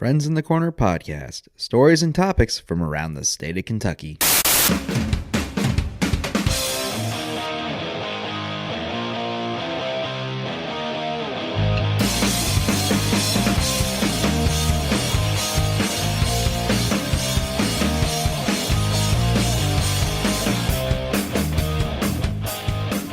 Friends in the Corner podcast. Stories and topics from around the state of Kentucky.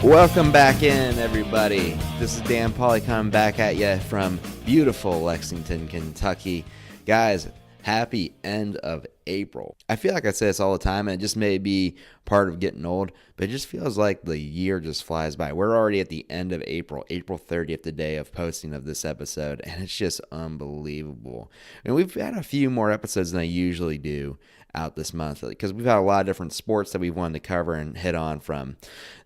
Welcome back in, everybody. This is Dan Pauly coming back at you from beautiful Lexington, Kentucky. Guys, happy end of April. I feel like I say this all the time, and it just may be part of getting old, but it just feels like the year just flies by. We're already at the end of April 30th, the day of posting of this episode, and it's just unbelievable. And we've had a few more episodes than I usually do out this month because we've had a lot of different sports that we've wanted to cover and hit on, from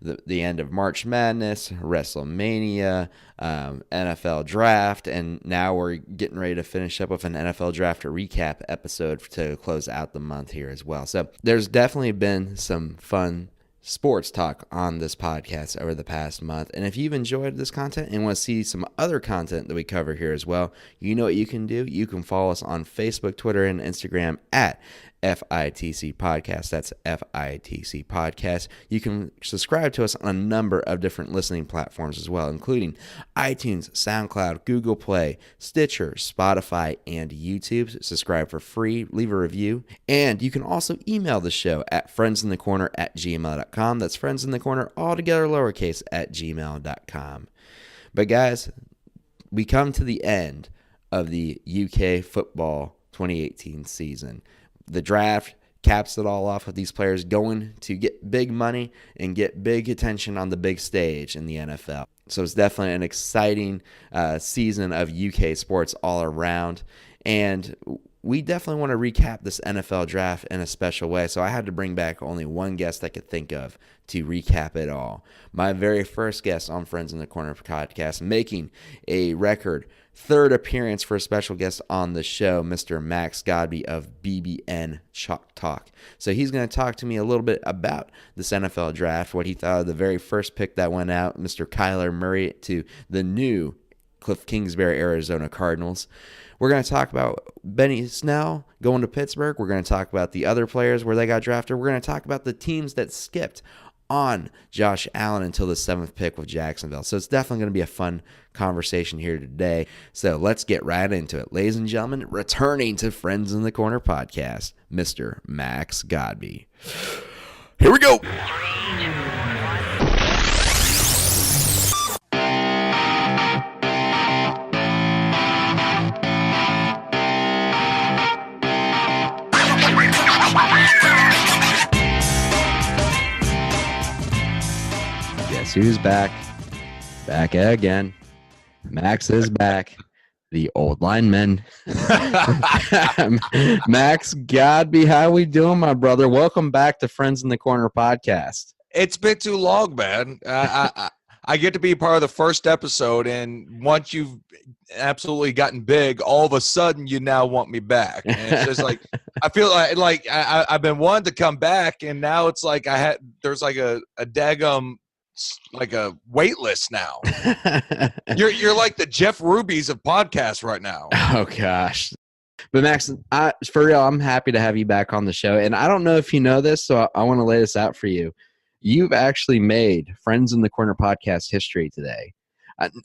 the end of March Madness, WrestleMania, NFL Draft, and now we're getting ready to finish up with an NFL Draft recap episode to close out the month here as well. So there's definitely been some fun sports talk on this podcast over the past month. And if you've enjoyed this content and want to see some other content that we cover here as well, you know what you can do. You can follow us on Facebook, Twitter, and Instagram at FITC Podcast. That's FITC Podcast. You can subscribe to us on a number of different listening platforms as well, including iTunes, SoundCloud, Google Play, Stitcher, Spotify, and YouTube. Subscribe for free. Leave a review. And you can also email the show at friendsinthecorner@gmail.com. That's friendsinthecorner, all together lowercase, at gmail.com. But guys, we come to the end of the UK football 2018 season. The draft caps it all off with these players going to get big money and get big attention on the big stage in the NFL. So it's definitely an exciting season of UK sports all around. And we definitely want to recap this NFL draft in a special way. So I had to bring back only one guest I could think of to recap it all. My very first guest on Friends in the Corner podcast, making a record third appearance for a special guest on the show, Mr. Max Godby of BBN Chalk Talk. So he's going to talk to me a little bit about this NFL draft, what he thought of the very first pick that went out, Mr. Kyler Murray to the new Cliff Kingsbury, Arizona Cardinals. We're going to talk about Benny Snell going to Pittsburgh. We're going to talk about the other players where they got drafted. We're going to talk about the teams that skipped on Josh Allen until the 7th pick with Jacksonville. So it's definitely going to be a fun conversation here today. So let's get right into it. Ladies and gentlemen, returning to Friends in the Corner podcast, Mr. Max Godby. Here we go. Guess who's back? Back again. Max is back. The old lineman. Max Godby, how we doing, my brother? Welcome back to Friends in the Corner podcast. It's been too long, man. I get to be part of the first episode, and once you've absolutely gotten big, all of a sudden you now want me back. And it's just like I feel like I've been wanting to come back, and now it's like there's like a daggum, like a wait list now. You're like the Jeff Ruby's of podcasts right now. Oh gosh. But Max, for real, I'm happy to have you back on the show. And I don't know if you know this, so I want to lay this out for you. You've actually made Friends in the Corner podcast history today.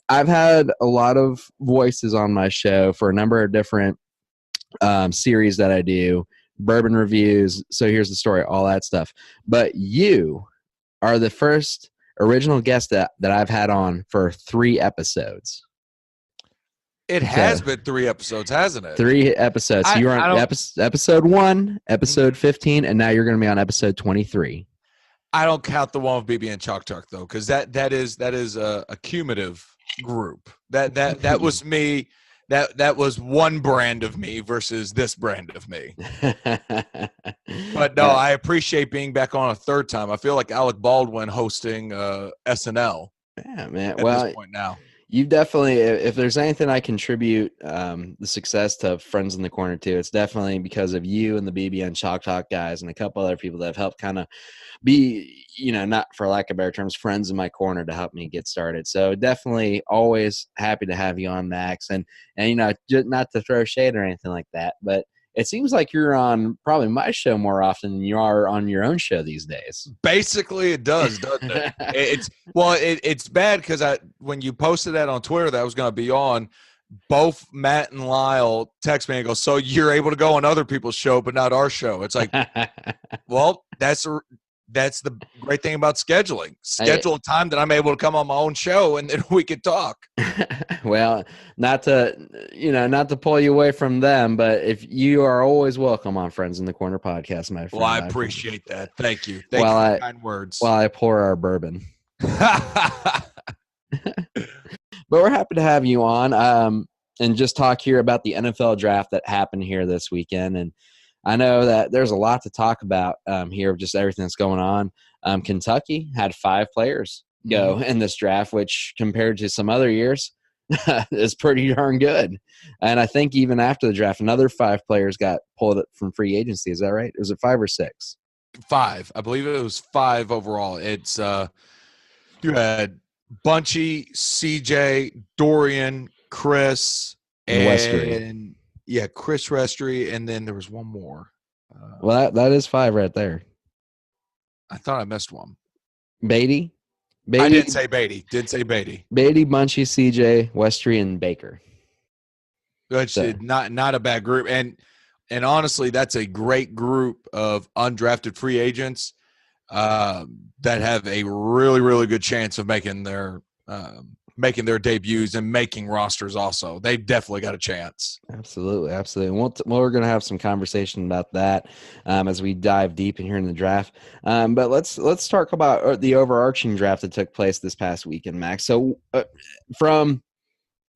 I've had a lot of voices on my show for a number of different series that I do, bourbon reviews, So Here's the Story, all that stuff. But you are the first original guest that I've had on for 3 episodes. It has been 3 episodes, hasn't it? 3 episodes. So you were on episode 1, episode 15, and now you're going to be on episode 23. I don't count the one with BBN Chalk Talk though, because that is a cumulative group. That was me. That was one brand of me versus this brand of me. But no, I appreciate being back on a third time. I feel like Alec Baldwin hosting SNL. Yeah, man. At this point now. You've definitely, if there's anything I contribute the success to Friends in the Corner to, it's definitely because of you and the BBN Chalk Talk guys and a couple other people that have helped kind of be, not for lack of better terms, friends in my corner to help me get started. So definitely always happy to have you on, Max. And just not to throw shade or anything like that, but it seems like you're on probably my show more often than you are on your own show these days. Basically, it does, doesn't it? It's bad because when you posted that on Twitter that I was going to be on, both Matt and Lyle text me and go, "So you're able to go on other people's show, but not our show?" It's like, well, that's the great thing about scheduling. Schedule a time that I'm able to come on my own show, and then we could talk. Well, not to pull you away from them, but if you are always welcome on Friends in the Corner podcast, my friend. Well, I appreciate that. Thank you. Thank you for the kind words. While I pour our bourbon. But we're happy to have you on and just talk here about the NFL draft that happened here this weekend. And I know that there's a lot to talk about here of just everything that's going on. Kentucky had 5 players go in this draft, which compared to some other years is pretty darn good. And I think even after the draft, another 5 players got pulled from free agency. Is that right? Was it 5 or 6? 5. I believe it was 5 overall. It's you had Bunchy, CJ, Dorian, Chris, and Chris Restry, and then there was one more. Well, that is 5 right there. I thought I missed one. Beatty. I didn't say Beatty. Did say Beatty. Beatty, Bunchy, CJ, Westry, and Baker. Which not a bad group, and honestly, that's a great group of undrafted free agents that have a really, really good chance of making their debuts and making rosters also. They've definitely got a chance. Absolutely. We're going to have some conversation about that as we dive deep in here in the draft. But let's talk about the overarching draft that took place this past weekend, Max. So from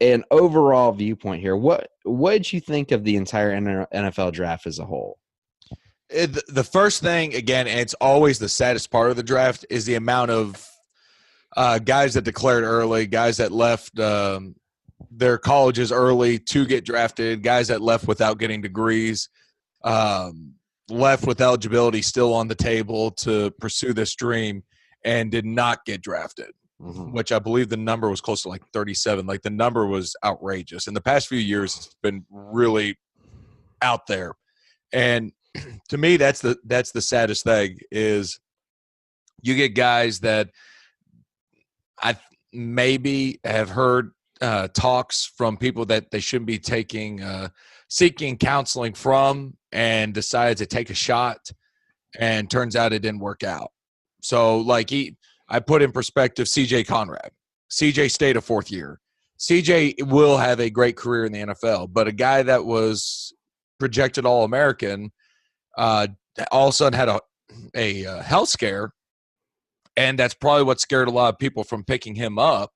an overall viewpoint here, what did you think of the entire NFL draft as a whole? The first thing, again, and it's always the saddest part of the draft, is the amount of guys that declared early, guys that left their colleges early to get drafted, guys that left without getting degrees, left with eligibility still on the table to pursue this dream and did not get drafted, which I believe the number was close to like 37. Like the number was outrageous. In the past few years, it's been really out there. And to me, that's the saddest thing is you get guys that I maybe have heard talks from people that they shouldn't be seeking counseling from and decided to take a shot, and turns out it didn't work out. So I put in perspective CJ Conrad. CJ stayed a 4th year. CJ will have a great career in the NFL, but a guy that was projected All-American all of a sudden had a health scare, and that's probably what scared a lot of people from picking him up,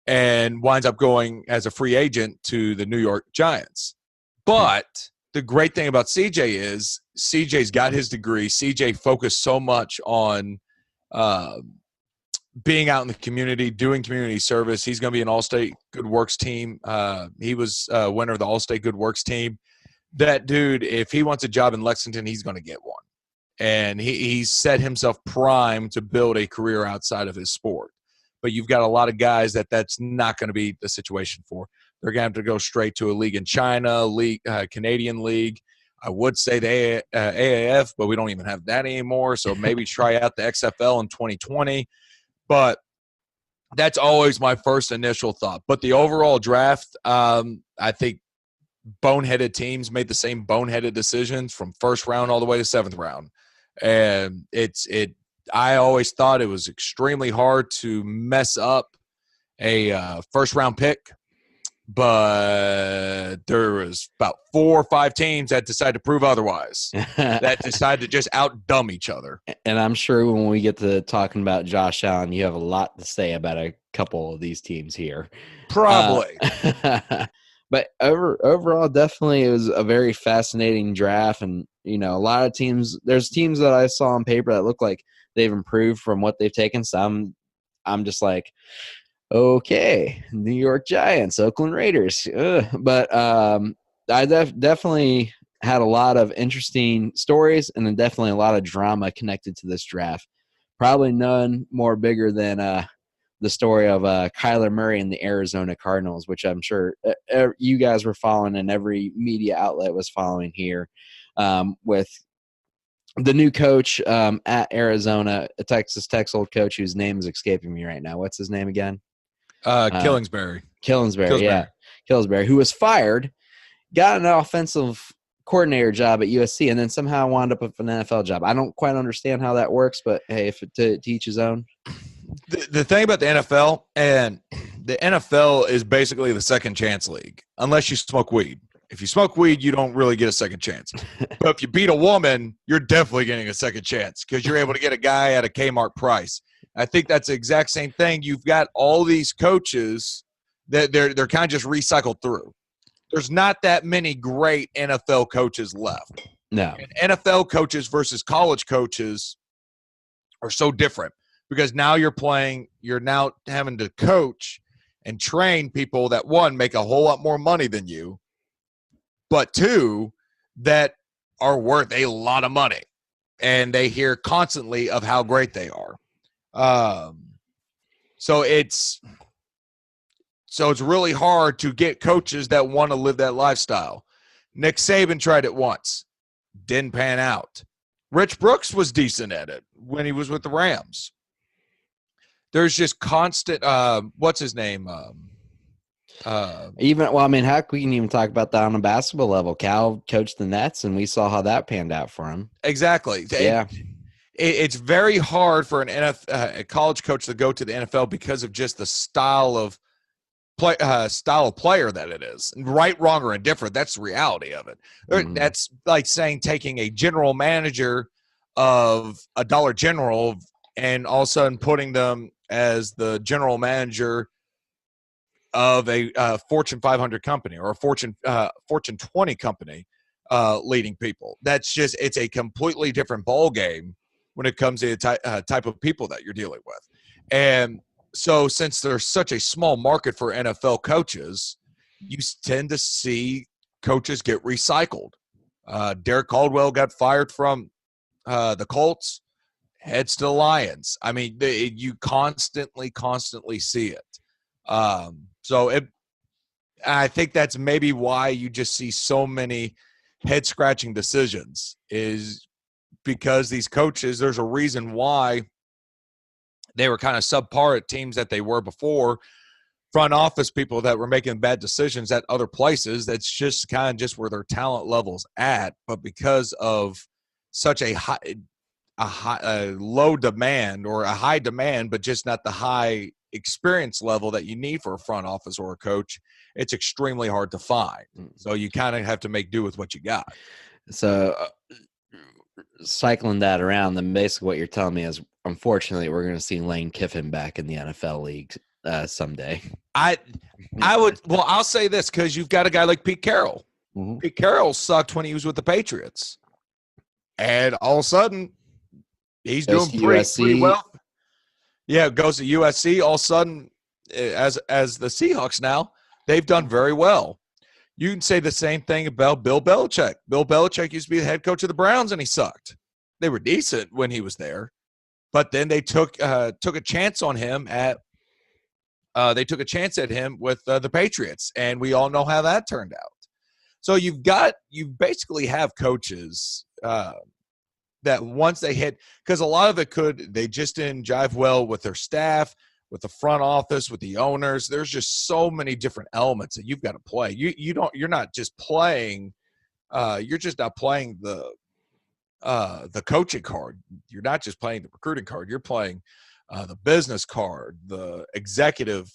and winds up going as a free agent to the New York Giants. But the great thing about CJ is CJ's got his degree. CJ focused so much on being out in the community, doing community service. He's going to be an All-State Good Works team. He was a winner of the All-State Good Works team. That dude, if he wants a job in Lexington, he's going to get one. And he's set himself primed to build a career outside of his sport. But you've got a lot of guys that's not going to be the situation for. They're going to have to go straight to a league in China, Canadian league. I would say the AAF, but we don't even have that anymore. So maybe try out the XFL in 2020. But that's always my first initial thought. But the overall draft, I think boneheaded teams made the same boneheaded decisions from 1st round all the way to 7th round. And I always thought it was extremely hard to mess up a 1st round pick, but there was about 4 or 5 teams that decided to prove otherwise, that decided to just out-dumb each other. And I'm sure when we get to talking about Josh Allen, you have a lot to say about a couple of these teams here. Probably. But overall, definitely it was a very fascinating draft. And, a lot of teams – there's teams that I saw on paper that look like they've improved from what they've taken. Some I'm just like, Okay, New York Giants, Oakland Raiders. But I definitely had a lot of interesting stories and then definitely a lot of drama connected to this draft. Probably none more bigger than the story of Kyler Murray and the Arizona Cardinals, which I'm sure you guys were following and every media outlet was following here with the new coach at Arizona, a Texas Tech's old coach whose name is escaping me right now. What's his name again? Killingsbury. Killsbury, yeah. Killsbury, who was fired, got an offensive coordinator job at USC, and then somehow wound up with an NFL job. I don't quite understand how that works, but hey, if it to each his own. The thing about the NFL, and the NFL is basically the second chance league, unless you smoke weed. If you smoke weed, you don't really get a second chance. But if you beat a woman, you're definitely getting a second chance because you're able to get a guy at a Kmart price. I think that's the exact same thing. You've got all these coaches that they're kind of just recycled through. There's not that many great NFL coaches left. No. And NFL coaches versus college coaches are so different because now you're now having to coach and train people that, one, make a whole lot more money than you, but two, that are worth a lot of money. And they hear constantly of how great they are. So it's really hard to get coaches that want to live that lifestyle. Nick Saban tried it once. Didn't pan out. Rich Brooks was decent at it when he was with the Rams. There's just constant what's his name? We can even talk about that on a basketball level. Cal coached the Nets, and we saw how that panned out for him. Exactly. Yeah. It's very hard for a college coach to go to the NFL because of just the style of player that it is. Right, wrong, or indifferent. That's the reality of it. Mm-hmm. That's like saying taking a general manager of a Dollar General and all of a sudden putting them as the general manager of a Fortune 500 company or a Fortune 20 company leading people. It's a completely different ball game when it comes to the type of people that you're dealing with. And so since there's such a small market for NFL coaches, you tend to see coaches get recycled. Derek Caldwell got fired from the Colts, heads to the Lions. I mean, you constantly see it. I think that's maybe why you just see so many head-scratching decisions is because these coaches, there's a reason why they were kind of subpar at teams that they were before. Front office people that were making bad decisions at other places, that's just kind of just where their talent level's at. But because of such a low demand or a high demand, but just not the high experience level that you need for a front office or a coach, it's extremely hard to find. So you kind of have to make do with what you got. So cycling that around, then basically what you're telling me is, unfortunately, we're going to see Lane Kiffin back in the NFL league someday. I'll say this because you've got a guy like Pete Carroll. Mm-hmm. Pete Carroll sucked when he was with the Patriots, and all of a sudden he's doing pretty well. Yeah, goes to USC. All of a sudden, as the Seahawks now, they've done very well. You can say the same thing about Bill Belichick. Bill Belichick used to be the head coach of the Browns, and he sucked. They were decent when he was there, but then they took a chance on him at with the Patriots, and we all know how that turned out. So you basically have coaches that once they hit, because a lot of it they just didn't jive well with their staff, with the front office, with the owners. There's just so many different elements that you've got to play. You're not just playing. You're just not playing the coaching card. You're not just playing the recruiting card. You're playing the business card, the executive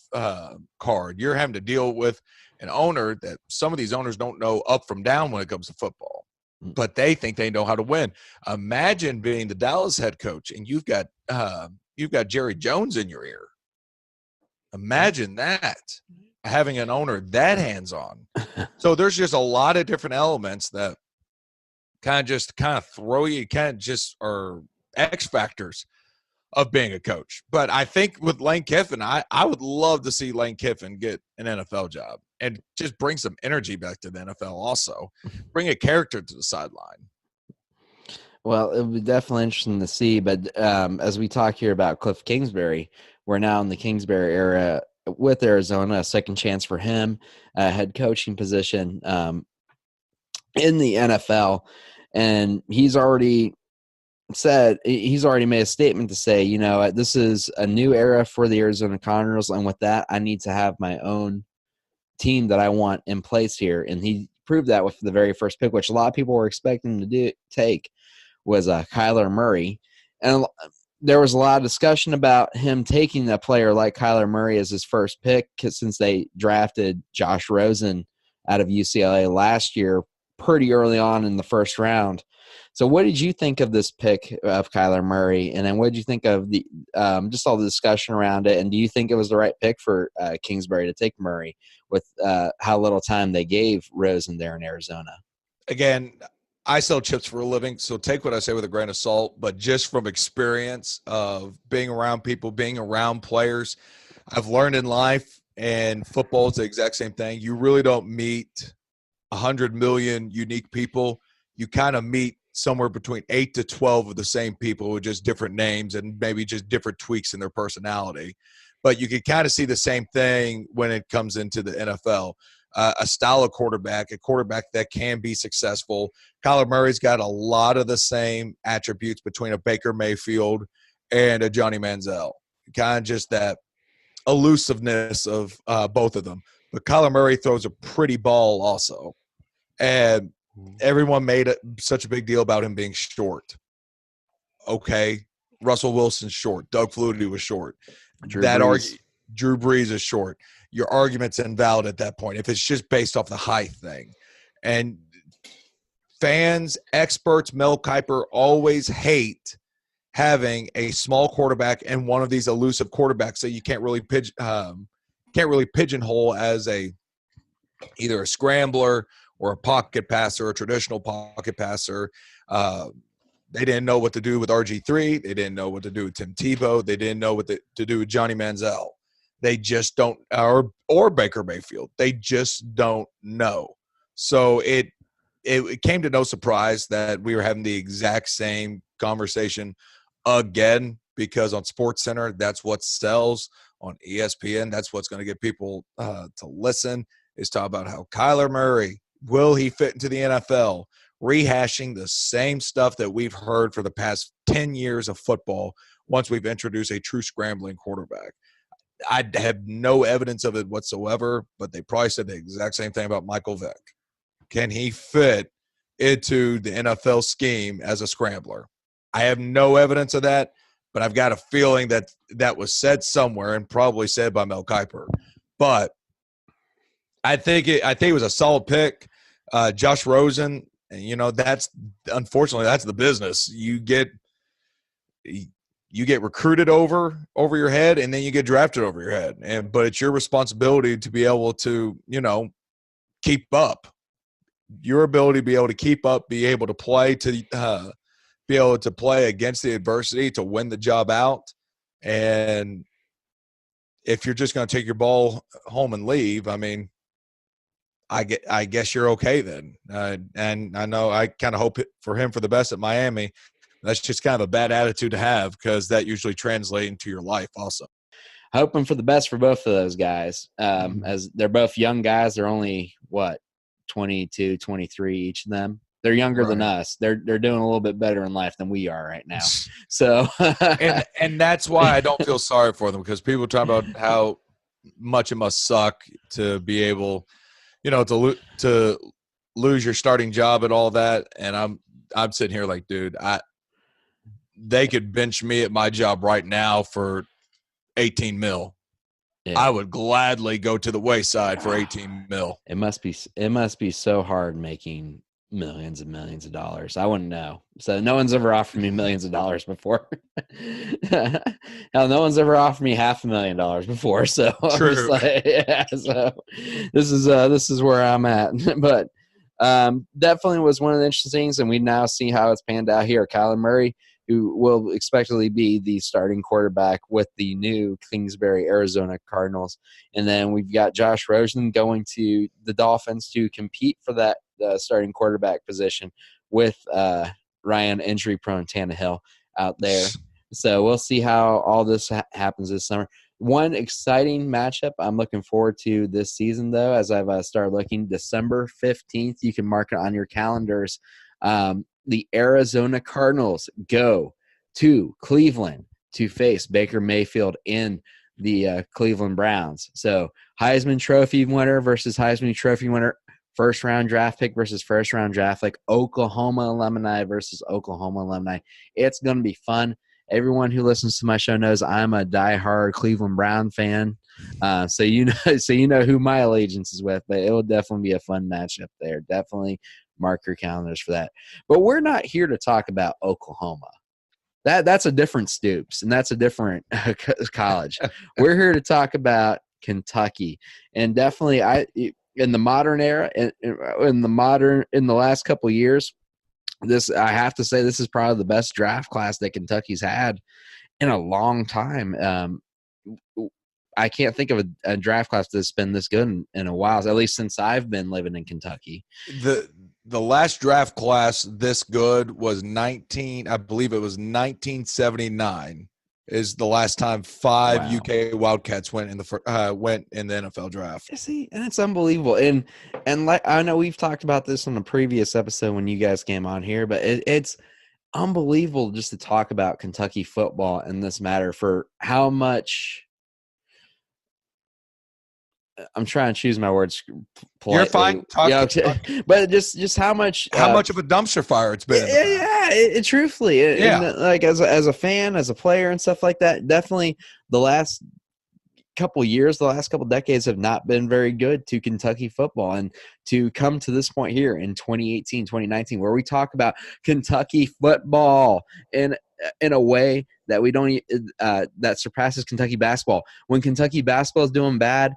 card. You're having to deal with an owner that some of these owners don't know up from down when it comes to football, but they think they know how to win. Imagine being the Dallas head coach and you've got Jerry Jones in your ear. Imagine that, having an owner that hands-on. So there's just a lot of different elements that kind of throw you, kind of just are X factors of being a coach. But I think with Lane Kiffin, I would love to see Lane Kiffin get an NFL job and just bring some energy back to the NFL also. Bring a character to the sideline. Well, it would be definitely interesting to see. But as we talk here about Cliff Kingsbury, we're now in the Kingsbury era with Arizona, a second chance for him, a head coaching position in the NFL. And he's already made a statement to say, you know, this is a new era for the Arizona Cardinals. And with that, I need to have my own team that I want in place here. And he proved that with the very first pick, which a lot of people were expecting to take, was Kyler Murray. And there was a lot of discussion about him taking a player like Kyler Murray as his first pick since they drafted Josh Rosen out of UCLA last year pretty early on in the first round. So what did you think of this pick of Kyler Murray? And then what did you think of the just all the discussion around it? And do you think it was the right pick for Kingsbury to take Murray with how little time they gave Rosen there in Arizona? Again, I sell chips for a living, so take what I say with a grain of salt. But just from experience of being around people, being around players, I've learned in life, and football is the exact same thing. You really don't meet 100 million unique people. You kind of meet somewhere between 8 to 12 of the same people with just different names and maybe just different tweaks in their personality. But you can kind of see the same thing when it comes into the NFL. A style of quarterback, a quarterback that can be successful. Kyler Murray's got a lot of the same attributes between a Baker Mayfield and a Johnny Manziel. Kind of just that elusiveness of both of them. But Kyler Murray throws a pretty ball also. And everyone made such a big deal about him being short. Okay, Russell Wilson's short. Doug Flutie was short. Drew Brees is short. Your argument's invalid at that point if it's just based off the height thing. And fans, experts, Mel Kiper always hate having a small quarterback and one of these elusive quarterbacks that you can't really pigeonhole as either a scrambler or a pocket passer, a traditional pocket passer. They didn't know what to do with RG3. They didn't know what to do with Tim Tebow. They didn't know what to do with Johnny Manziel. They just don't – or Baker Mayfield. They just don't know. So it came to no surprise that we were having the exact same conversation again, because on SportsCenter, that's what sells. On ESPN, that's what's going to get people to listen, is talk about how Kyler Murray, will he fit into the NFL? Rehashing the same stuff that we've heard for the past 10 years of football once we've introduced a true scrambling quarterback. I have no evidence of it whatsoever, but they probably said the exact same thing about Michael Vick. Can he fit into the NFL scheme as a scrambler? I have no evidence of that, but I've got a feeling that was said somewhere and probably said by Mel Kiper. But I think it was a solid pick. Josh Rosen, you know, unfortunately that's the business. You get recruited over your head, and then you get drafted over your head. But it's your responsibility to be able to, you know, keep up. Your ability to be able to keep up, be able to play against the adversity to win the job out. And if you're just going to take your ball home and leave, I mean, I guess you're okay then. And I know I kind of hope for him for the best at Miami. That's just kind of a bad attitude to have, because that usually translates into your life also. Hoping for the best for both of those guys. As they're both young guys. They're only, 22, 23 each of them. They're younger than us. They're doing a little bit better in life than we are right now. So, and that's why I don't feel sorry for them, because people talk about how much it must suck to be able, you know, to lose your starting job and all that. And I'm sitting here like, dude, they could bench me at my job right now for 18 mil. Yeah. I would gladly go to the wayside for 18 mil. It must be so hard making millions and millions of dollars. I wouldn't know. So no one's ever offered me millions of dollars before. Hell, no one's ever offered me $500,000 before. So true. I'm just like, yeah. So this is where I'm at. But definitely was one of the interesting things, and we now see how it's panned out here. Kyler Murray who will expectedly be the starting quarterback with the new Kingsbury, Arizona Cardinals. And then we've got Josh Rosen going to the Dolphins to compete for that starting quarterback position with Ryan injury-prone Tannehill out there. So we'll see how all this happens this summer. One exciting matchup I'm looking forward to this season, though, as I've started looking, December 15th, you can mark it on your calendars. The Arizona Cardinals go to Cleveland to face Baker Mayfield in the Cleveland Browns. So Heisman Trophy winner versus Heisman Trophy winner, first-round draft pick versus first-round draft pick, Oklahoma alumni versus Oklahoma alumni. It's going to be fun. Everyone who listens to my show knows I'm a diehard Cleveland Brown fan, so you know who my allegiance is with. But it will definitely be a fun matchup there. Definitely mark your calendars for that. But we're not here to talk about Oklahoma. That's a different Stoops, and that's a different college. We're here to talk about Kentucky, and definitely in the modern era, in the last couple of years. I have to say, this is probably the best draft class that Kentucky's had in a long time. I can't think of a draft class that's been this good in a while, at least since I've been living in Kentucky. The last draft class this good was I believe it was 1979 is the last time five UK Wildcats went in the NFL draft. See, and it's unbelievable. And like, I know we've talked about this on a previous episode when you guys came on here, but it's unbelievable just to talk about Kentucky football in this matter for how much. I'm trying to choose my words politely. You're fine. Talk. But just how much of a dumpster fire it's been. Truthfully, and like as a fan, as a player, and stuff like that. Definitely, the last couple decades have not been very good to Kentucky football, and to come to this point here in 2018, 2019, where we talk about Kentucky football in a way that we don't that surpasses Kentucky basketball. When Kentucky basketball is doing bad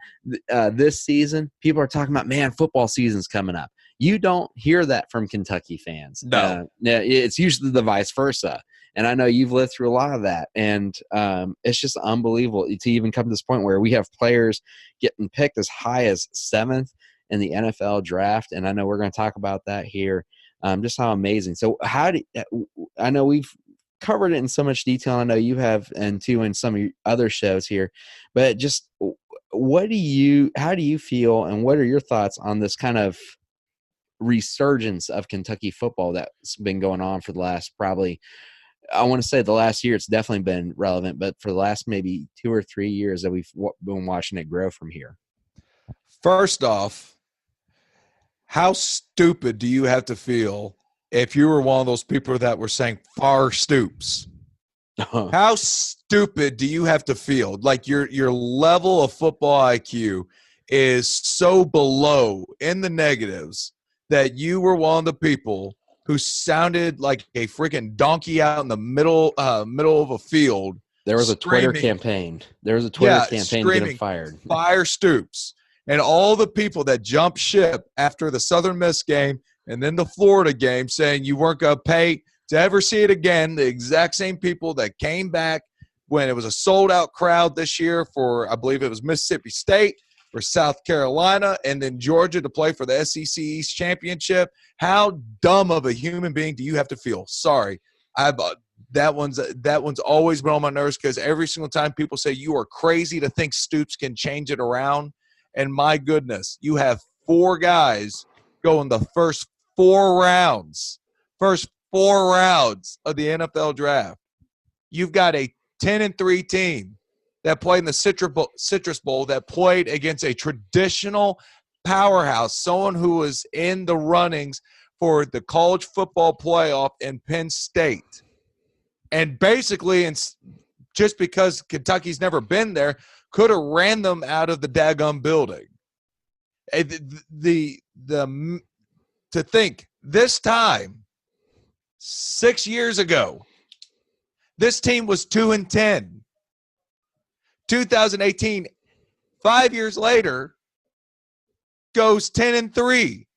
this season, people are talking about, man, football season's coming up. You don't hear that from Kentucky fans. No, it's usually the vice versa. And I know you've lived through a lot of that, and it's just unbelievable to even come to this point where we have players getting picked as high as 7th in the NFL draft. And I know we're going to talk about that here, just how amazing. So I know we've covered it in so much detail. I know you have, and too, in some of your other shows here, but just how do you feel, and what are your thoughts on this kind of resurgence of Kentucky football that's been going on for the last probably, I want to say the last year it's definitely been relevant, but for the last maybe 2 or 3 years that we've been watching it grow from here? First off, how stupid do you have to feel if you were one of those people that were saying far Stoops? How stupid do you have to feel? Like your level of football IQ is so below in the negatives that you were one of the people who sounded like a freaking donkey out in the middle of a field. There was a Twitter campaign. Getting fired. Fire Stoops. And all the people that jumped ship after the Southern Miss game and then the Florida game saying you weren't going to pay to ever see it again, the exact same people that came back when it was a sold-out crowd this year for, I believe it was Mississippi State, for South Carolina, and then Georgia to play for the SEC East Championship. How dumb of a human being do you have to feel? Sorry. That one's always been on my nerves, because every single time people say you are crazy to think Stoops can change it around, and my goodness, you have 4 guys go in the first 4 rounds of the NFL draft. You've got a 10-3 team that played in the Citrus Bowl, that played against a traditional powerhouse, someone who was in the runnings for the college football playoff in Penn State. And basically, just because Kentucky's never been there, could have ran them out of the daggum building. To think this time, 6 years ago, this team was 2-10. 2018, 5 years later, goes 10-3.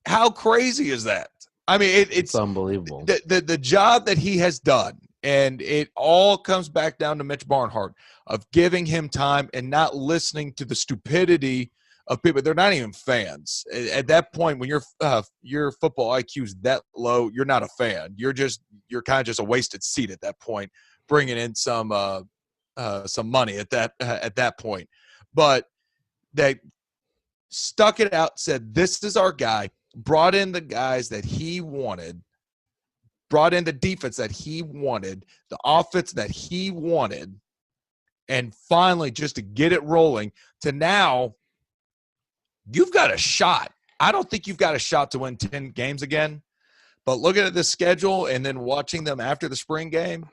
How crazy is that? I mean, it's unbelievable. The job that he has done, and it all comes back down to Mitch Barnhart of giving him time and not listening to the stupidity of people. They're not even fans at that point. When your football IQ is that low, you're not a fan. You're kind of just a wasted seat at that point, bringing in some money at that point. But they stuck it out, said, this is our guy, brought in the guys that he wanted, brought in the defense that he wanted, the offense that he wanted, and finally just to get it rolling to now you've got a shot. I don't think you've got a shot to win 10 games again, but looking at the schedule and then watching them after the spring game,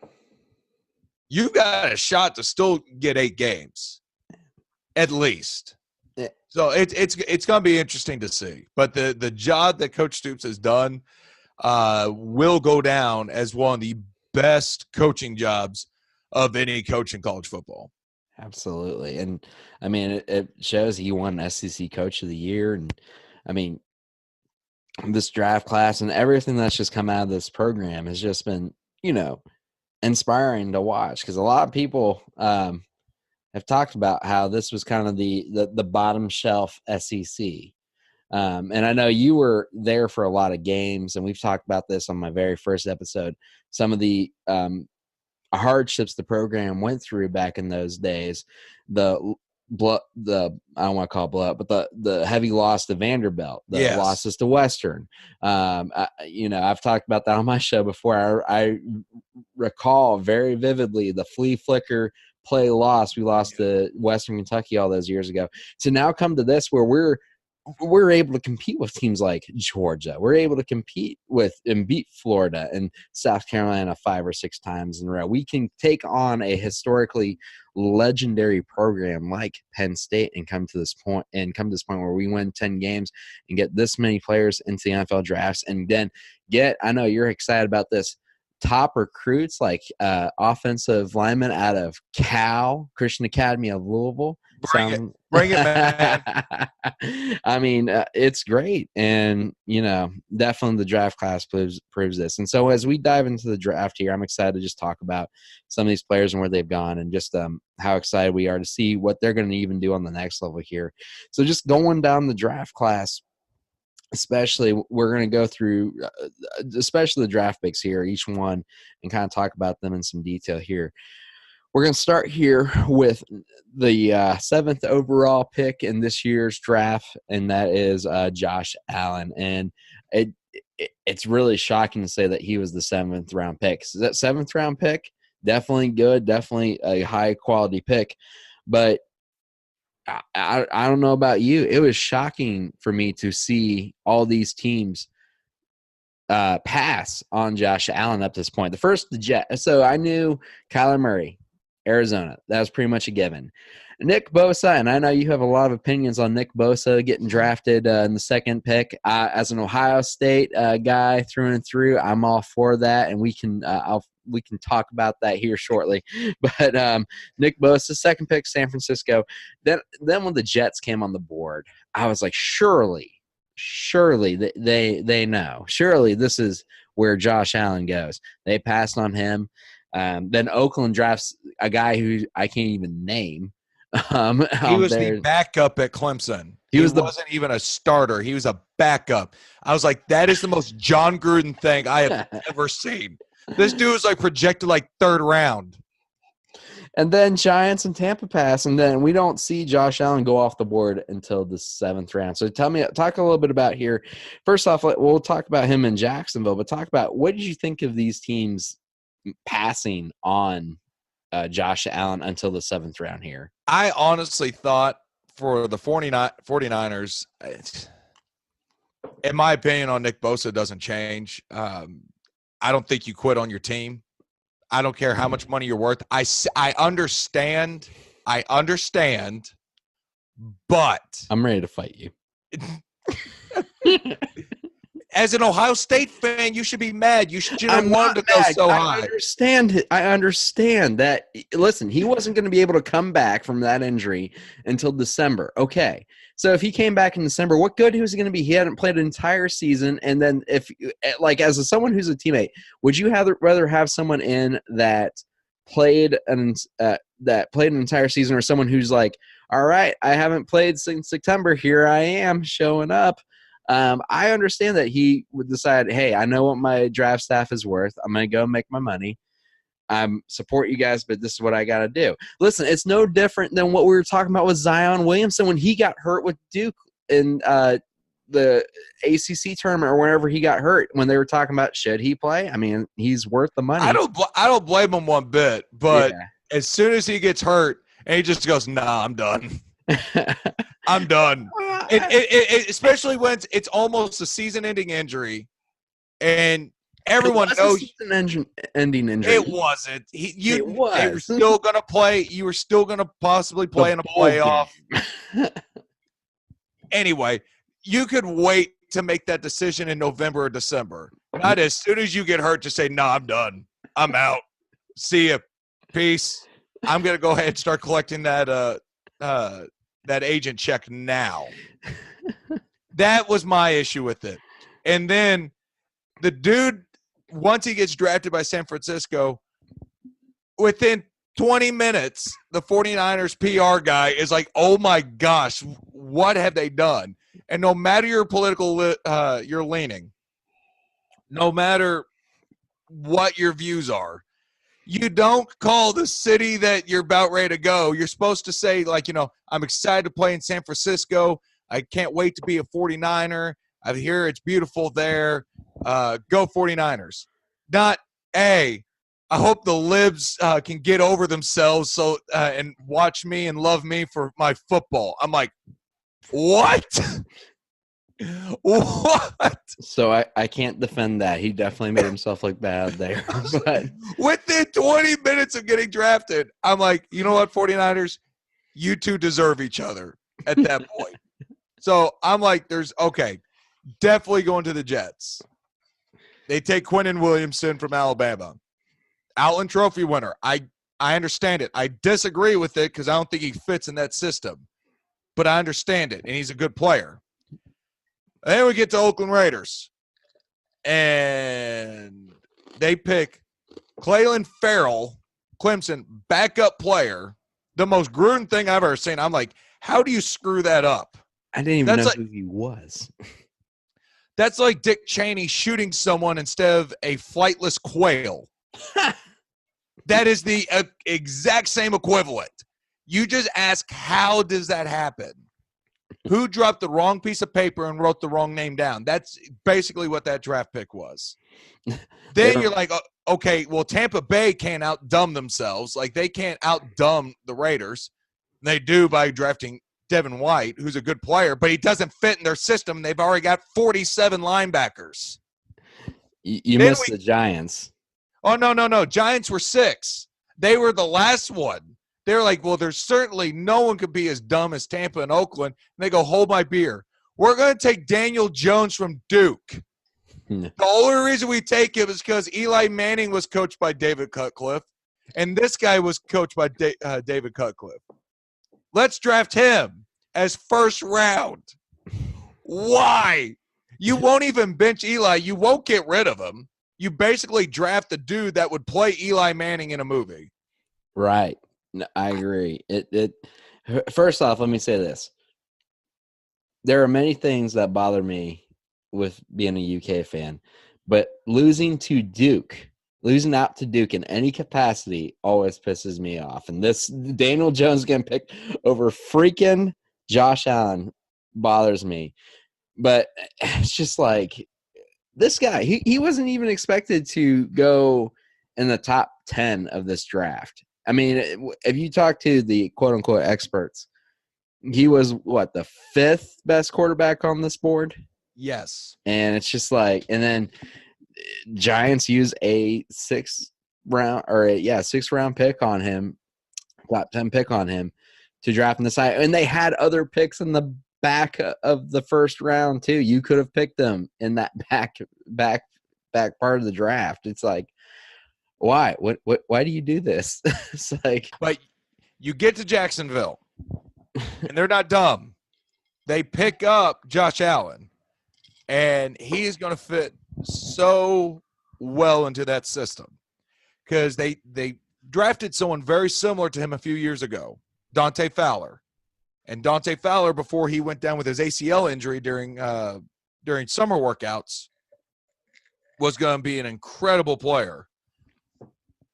you've got a shot to still get 8 games at least. Yeah. So it's going to be interesting to see. But the job that Coach Stoops has done will go down as one of the best coaching jobs of any coach in college football. Absolutely. And I mean, it shows he won SEC Coach of the Year. And I mean, this draft class and everything that's just come out of this program has just been, inspiring to watch, because a lot of people have talked about how this was kind of the bottom shelf SEC. And I know you were there for a lot of games, and we've talked about this on my very first episode. Some of the hardships the program went through back in those days, I don't want to call it blood, but the heavy loss to Vanderbilt, the losses to Western. I've talked about that on my show before. I recall very vividly the flea flicker play loss. We lost to Western Kentucky all those years ago. To now come to this where we're able to compete with teams like Georgia. We're able to compete with and beat Florida and South Carolina 5 or 6 times in a row. We can take on a historically legendary program like Penn State and come to this point where we win 10 games and get this many players into the NFL drafts, and then I know you're excited about this, top recruits like offensive linemen out of Cal, Christian Academy of Louisville. Bring it, man. I mean, it's great. And, definitely the draft class proves this. And so as we dive into the draft here, I'm excited to just talk about some of these players and where they've gone, and just how excited we are to see what they're going to even do on the next level here. So just going down the draft class, especially, we're going to go through especially the draft picks here, each one, and kind of talk about them in some detail here. We're going to start here with the 7th overall pick in this year's draft, and that is Josh Allen. And it's really shocking to say that he was the 7th round pick. So that 7th round pick, definitely good, definitely a high quality pick, but I don't know about you. It was shocking for me to see all these teams pass on Josh Allen up to this point. The first, the Jets. So I knew Kyler Murray, Arizona. That was pretty much a given. Nick Bosa, and I know you have a lot of opinions on Nick Bosa getting drafted in the 2nd pick. As an Ohio State guy through and through, I'm all for that, and we can talk about that here shortly. But Nick Bosa, 2nd pick, San Francisco. Then when the Jets came on the board, I was like, surely they know. Surely this is where Josh Allen goes. They passed on him. Then Oakland drafts a guy who I can't even name. He was the backup at Clemson. He wasn't even a starter. He was a backup. I was like, that is the most John Gruden thing I have ever seen. This dude was like projected like 3rd round. And then Giants and Tampa pass, and then we don't see Josh Allen go off the board until the 7th round. So talk a little bit about here. First off, we'll talk about him in Jacksonville, but talk about what did you think of these teams passing on Josh Allen until the 7th round here? I honestly thought for the 49ers, in my opinion on Nick Bosa doesn't change. I don't think you quit on your team. I don't care how much money you're worth. I understand, but I'm ready to fight you. as an Ohio State fan, you should be mad. You should have I'm wanted not to go mad. so I high. understand that. Listen, he wasn't going to be able to come back from that injury until December. Okay. So if he came back in December, what good was he going to be? He hadn't played an entire season. And then if, like, as someone who's a teammate, would you rather have someone in that played an entire season, or someone who's like, all right, I haven't played since September. Here I am showing up. I understand that he would decide, hey, I know what my draft staff is worth. I'm going to go make my money. Support you guys, but this is what I got to do. Listen, it's no different than what we were talking about with Zion Williamson when he got hurt with Duke in the ACC tournament or whenever he got hurt, when they were talking about should he play. I mean, he's worth the money. I don't blame him one bit, but as soon as he gets hurt and he just goes, nah, I'm done. I'm done. Especially when it's almost a season-ending injury, and everyone knows season-ending injury. It wasn't. It was. They were still going to play. You were still going to possibly play in a playoff. Anyway, you could wait to make that decision in November or December. Not as soon as you get hurt to say, "No, I'm done. I'm out. See ya. Peace." I'm going to go ahead and start collecting that agent check now. That was my issue with it. And then the dude, once he gets drafted by San Francisco, within 20 minutes, the 49ers PR guy is like, oh my gosh, what have they done? And no matter your political your leaning, no matter what your views are, you don't call the city that you're about ready to go. You're supposed to say, like, I'm excited to play in San Francisco. I can't wait to be a 49er. I hear it's beautiful there. Go 49ers. Not, hey, I hope the libs can get over themselves so and watch me and love me for my football. I'm like, what? What? So I can't defend that. He definitely made himself look bad there. But within 20 minutes of getting drafted, I'm like, you know what, 49ers, you two deserve each other at that point. So I'm like, definitely going to the Jets. They take Quinnen Williamson from Alabama. Outland Trophy winner. I understand it. I disagree with it because I don't think he fits in that system. But I understand it, and he's a good player. And then we get to Oakland Raiders. And they pick Clelin Ferrell, Clemson, backup player. The most Gruden thing I've ever seen. I'm like, how do you screw that up? I didn't even know who he was. That's like Dick Cheney shooting someone instead of a flightless quail. That is the exact same equivalent. You just ask, how does that happen? Who dropped the wrong piece of paper and wrote the wrong name down? That's basically what that draft pick was. Then you're like, okay, well, Tampa Bay can't out-dumb themselves. Like, they can't out-dumb the Raiders. They do by drafting Devin White, who's a good player, but he doesn't fit in their system. They've already got 47 linebackers. You missed the Giants. Oh, no. Giants were 6. They were the last one. They're like, well, there's certainly no one could be as dumb as Tampa and Oakland. And they go, hold my beer. We're going to take Daniel Jones from Duke. The only reason we take him is because Eli Manning was coached by David Cutcliffe, and this guy was coached by David Cutcliffe. Let's draft him as first round. Why? You won't even bench Eli. You won't get rid of him. You basically draft the dude that would play Eli Manning in a movie. Right. No, I agree. First off, let me say this. There are many things that bother me with being a UK fan, but losing out to Duke in any capacity always pisses me off. And this Daniel Jones getting picked over freaking Josh Allen bothers me. But it's just like, this guy, he wasn't even expected to go in the top 10 of this draft. I mean, if you talk to the quote-unquote experts, he was, the 5th best quarterback on this board? Yes. And it's just like, and then Giants use a 6th-round pick on him, top 10 pick on him to draft in the side. And they had other picks in the back of the first round too. You could have picked them in that back part of the draft. It's like, why? Why do you do this? It's like, but you get to Jacksonville, and they're not dumb. They pick up Josh Allen, and he is going to fit so well into that system because they drafted someone very similar to him a few years ago, Dante Fowler. And Dante Fowler, before he went down with his ACL injury during summer workouts, was going to be an incredible player.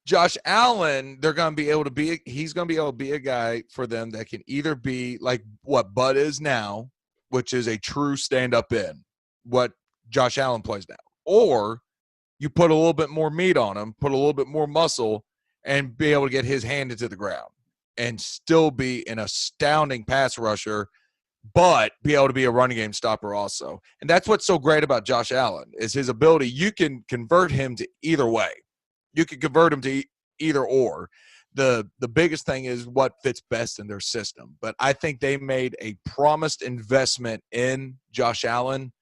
Josh Allen, he's going to be able to be a guy for them that can either be like what Bud is now, which is a true stand-up end, what Josh Allen plays now, or you put a little bit more meat on him, put a little bit more muscle, and be able to get his hand into the ground and still be an astounding pass rusher, but be able to be a running game stopper also. And that's what's so great about Josh Allen is his ability. You can convert him to either way. You can convert him to either or. The biggest thing is what fits best in their system. But I think they made a promised investment in Josh Allen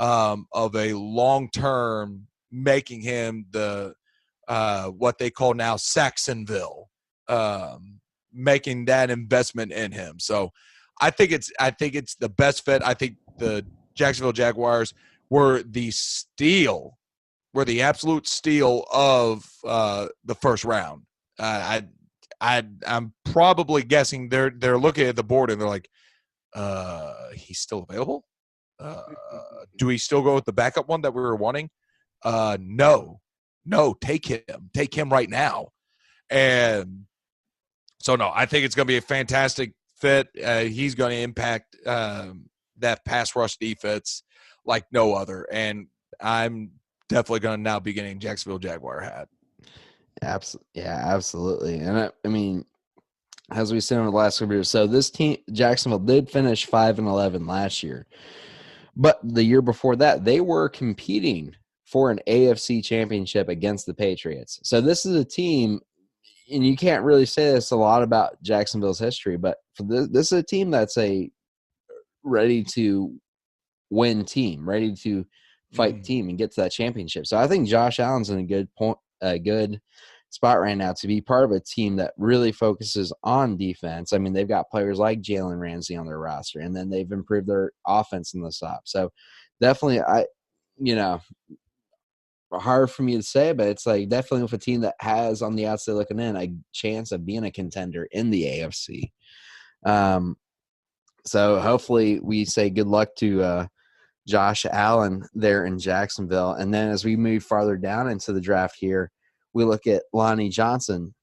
of a long-term, making him the what they call now Saxonville, making that investment in him. So I think it's the best fit. I think the Jacksonville Jaguars were the absolute steal of the first round. I'm probably guessing they're looking at the board and they're like, he's still available? Do we still go with the backup one that we were wanting? No, take him right now. And so, no, I think it's going to be a fantastic fit. He's going to impact that pass rush defense like no other. And I'm definitely going to now be getting Jacksonville Jaguar hat. Absolutely. And I mean, as we said in the last couple years, so this team, Jacksonville, did finish 5-11 last year. But the year before that, they were competing for an AFC championship against the Patriots. So this is a team, and you can't really say this a lot about Jacksonville's history, but for this is a team that's a ready to win team, ready to fight team and get to that championship. So I think Josh Allen's in a good spot right now to be part of a team that really focuses on defense. I mean, they've got players like Jalen Ramsey on their roster, and then they've improved their offense in the stop. So definitely, hard for me to say, but it's like definitely with a team that has on the outside looking in a chance of being a contender in the AFC. So hopefully we say good luck to Josh Allen there in Jacksonville. And then as we move farther down into the draft here, we look at Lonnie Johnson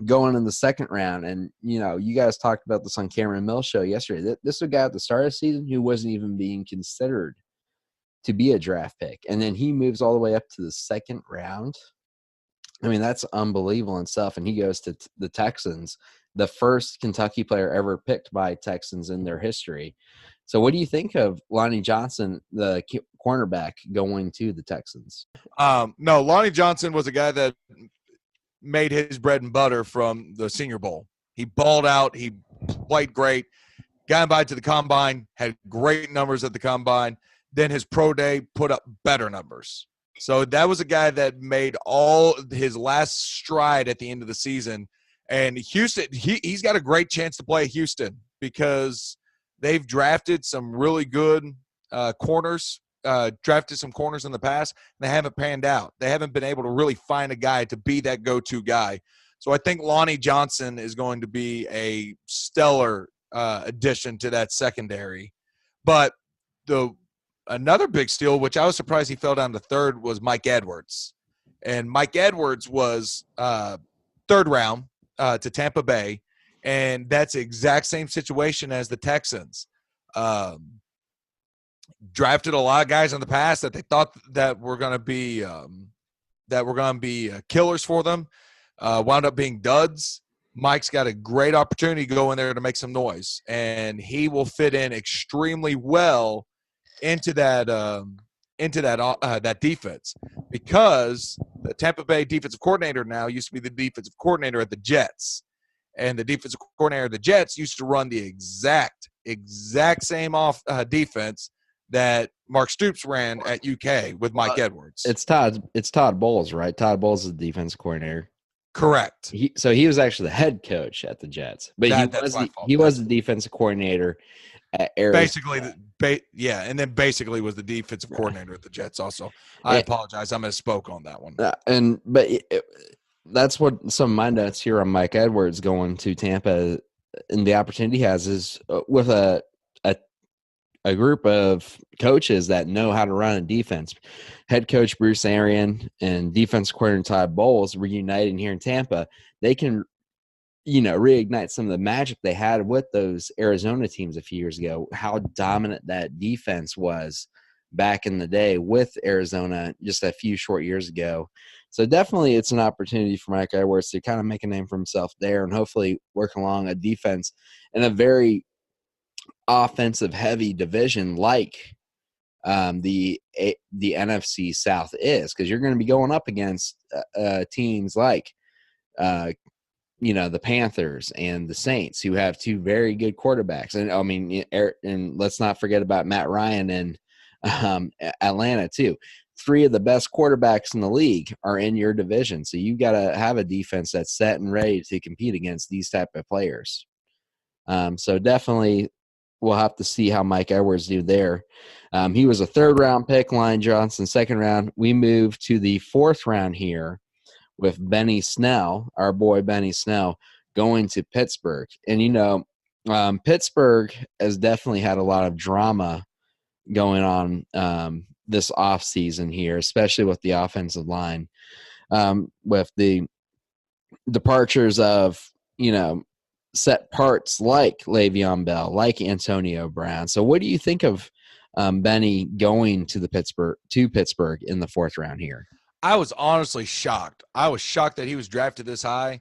going in the second round. And, you guys talked about this on Cameron Mill's show yesterday. This is a guy at the start of the season who wasn't even being considered to be a draft pick. And then he moves all the way up to the second round. I mean, that's unbelievable and stuff. And he goes to the Texans, the first Kentucky player ever picked by Texans in their history. So what do you think of Lonnie Johnson, the cornerback, going to the Texans? No, Lonnie Johnson was a guy that made his bread and butter from the Senior Bowl. He balled out. He played great. Got invited to the Combine, had great numbers at the Combine. Then his pro day put up better numbers. So that was a guy that made all his last stride at the end of the season. And Houston, he's got a great chance to play Houston because they've drafted some really good corners, drafted some corners in the past, and they haven't panned out. They haven't been able to really find a guy to be that go-to guy. So I think Lonnie Johnson is going to be a stellar addition to that secondary. But another big steal, which I was surprised he fell down to third, was Mike Edwards. And Mike Edwards was third round to Tampa Bay, and that's the exact same situation as the Texans. Drafted a lot of guys in the past that they thought that were going to be killers for them. Wound up being duds. Mike's got a great opportunity to go in there to make some noise, and he will fit in extremely well into that defense because the Tampa Bay defensive coordinator now used to be the defensive coordinator at the Jets, and the defensive coordinator of the Jets used to run the exact exact same defense that Mark Stoops ran at UK with Mike Edwards. It's Todd Bowles, right? Todd Bowles is the defensive coordinator. Correct. He was actually the head coach at the Jets, but he was the defensive coordinator at Arizona. And then basically was the defensive coordinator at the Jets also. I apologize. I misspoke on that one. That's what some of my notes here on Mike Edwards going to Tampa and the opportunity he has is with a group of coaches that know how to run a defense. Head coach Bruce Arian and defense coordinator Todd Bowles reuniting here in Tampa. They can, reignite some of the magic they had with those Arizona teams a few years ago, how dominant that defense was back in the day with Arizona just a few short years ago. So definitely it's an opportunity for Mike Edwards to kind of make a name for himself there and hopefully work along a defense in a very offensive heavy division like the NFC South is, because you're going to be going up against teams like the Panthers and the Saints, who have two very good quarterbacks. And I mean, and let's not forget about Matt Ryan and Atlanta too. Three of the best quarterbacks in the league are in your division. So you got to have a defense that's set and ready to compete against these type of players. So definitely we'll have to see how Mike Edwards do there. He was a third-round pick, Lyon Johnson, second round. We moved to the fourth round here with Benny Snell, our boy Benny Snell, going to Pittsburgh. And, Pittsburgh has definitely had a lot of drama going on this offseason here, especially with the offensive line, with the departures of, set parts like Le'Veon Bell, like Antonio Brown. So what do you think of Benny going to Pittsburgh in the fourth round here? I was honestly shocked. I was shocked that he was drafted this high,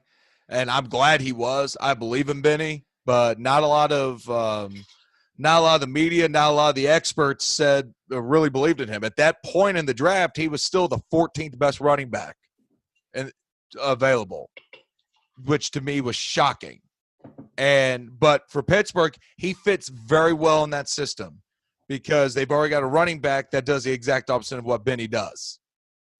and I'm glad he was. I believe in Benny, but not a lot of the media, not a lot of the experts said really believed in him. At that point in the draft, he was still the 14th best running back and available, which to me was shocking. But for Pittsburgh, he fits very well in that system because they've already got a running back that does the exact opposite of what Benny does.